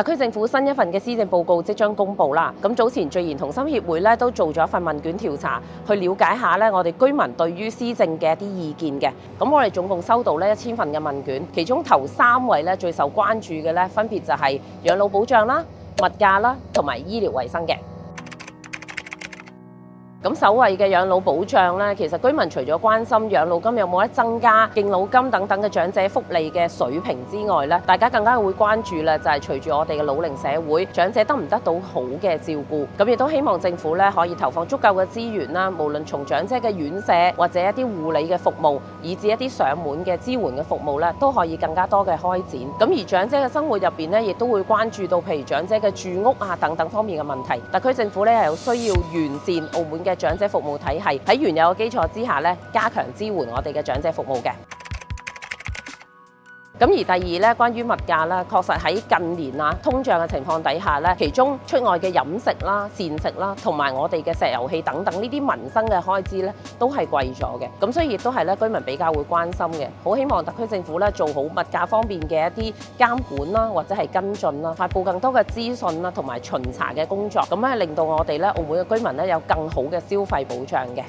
特區政府新一份嘅施政報告即將公布啦。咁早前聚賢同心協會咧都做咗一份問卷調查，去了解下咧我哋居民對於施政嘅一啲意見嘅。咁我哋總共收到咧1000份嘅問卷，其中頭3位咧最受關注嘅咧分別就係養老保障啦、物價啦同埋醫療衛生嘅。咁首位嘅養老保障咧，其實居民除咗關心養老金有冇得增加、敬老金等等嘅長者福利嘅水平之外咧，大家更加會關注咧，就係隨住我哋嘅老齡社會，長者得唔得到好嘅照顧？咁亦都希望政府咧可以投放足夠嘅資源啦，無論從長者嘅院舍或者一啲護理嘅服務，以至一啲上門嘅支援嘅服務咧，都可以更加多嘅開展。咁而長者嘅生活入邊咧，亦都會關注到譬如長者嘅住屋啊等等方面嘅問題。特區政府咧係有需要完善澳門嘅長者服務體系，喺原有嘅基礎之下咧，加強支援我哋嘅長者服務嘅。咁而第二咧，關於物價啦，確實喺近年啊通脹嘅情況底下咧，其中出外嘅飲食啦、膳食啦，同埋我哋嘅石油氣等等呢啲民生嘅開支咧，都係貴咗嘅。咁所以亦都係咧居民比較會關心嘅。好希望特區政府咧做好物價方面嘅一啲監管啦，或者係跟進啦，發布更多嘅資訊啦，同埋巡查嘅工作，咁咧令到我哋咧澳門嘅居民咧有更好嘅消費保障嘅。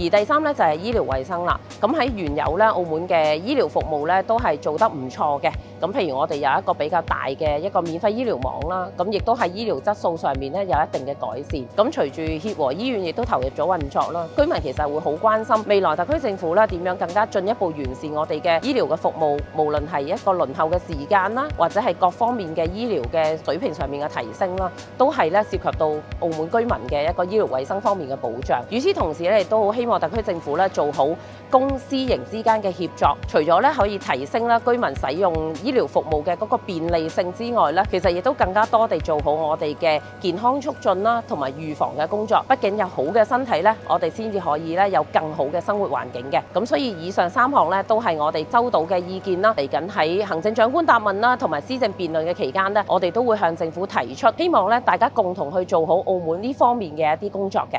而第三咧就係醫療衛生啦。咁喺原有咧澳門嘅醫療服務咧都係做得唔錯嘅。咁譬如我哋有一個比較大嘅一個免費醫療網啦，咁亦都喺醫療質素上面咧有一定嘅改善。咁隨住協和醫院亦都投入咗運作啦，居民其實會好關心未來特區政府咧點樣更加進一步完善我哋嘅醫療嘅服務，無論係一個輪候嘅時間啦，或者係各方面嘅醫療嘅水平上面嘅提升啦，都係咧涉及到澳門居民嘅一個醫療衛生方面嘅保障。與此同時咧，亦都好希望特區政府咧做好公私營之間嘅協作，除咗咧可以提升啦居民使用醫療服務嘅嗰個便利性之外咧，其實亦都更加多地做好我哋嘅健康促進啦，同埋預防嘅工作。畢竟有好嘅身體咧，我哋先至可以咧有更好嘅生活環境嘅。咁所以以上3項咧都係我哋收到嘅意見啦。嚟緊喺行政長官答問啦，同埋施政辯論嘅期間咧，我哋都會向政府提出，希望咧大家共同去做好澳門呢方面嘅一啲工作嘅。